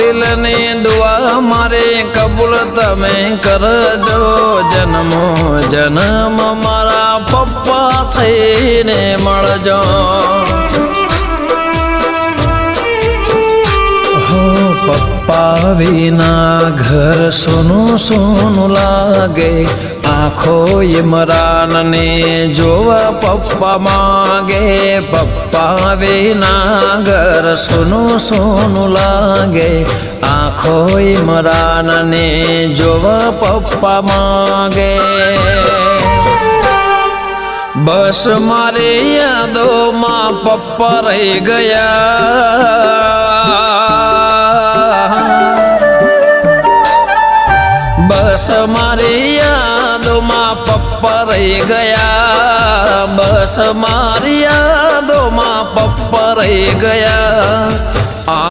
દિલની દુઆ મારે કબૂલ તમે કરજો જન્મો જન્મ મારા પપ્પા થઈને મળજો પપ્પા વિના ઘર સોનું સોનું લાગે આંખો ઇમરાનને જોવા પપ્પા માગે પપ્પા વિના ઘર સોનું સોનું લાગે આંખો ઇમરાનને જોવા પપ્પા માગે બસ મારે યાદોમાં પપ્પા રહી ગયા બસ મારી યાદોમાં પપ્પા રહી ગયા બસ મારી યાદોમાં પપ્પા રહી ગયા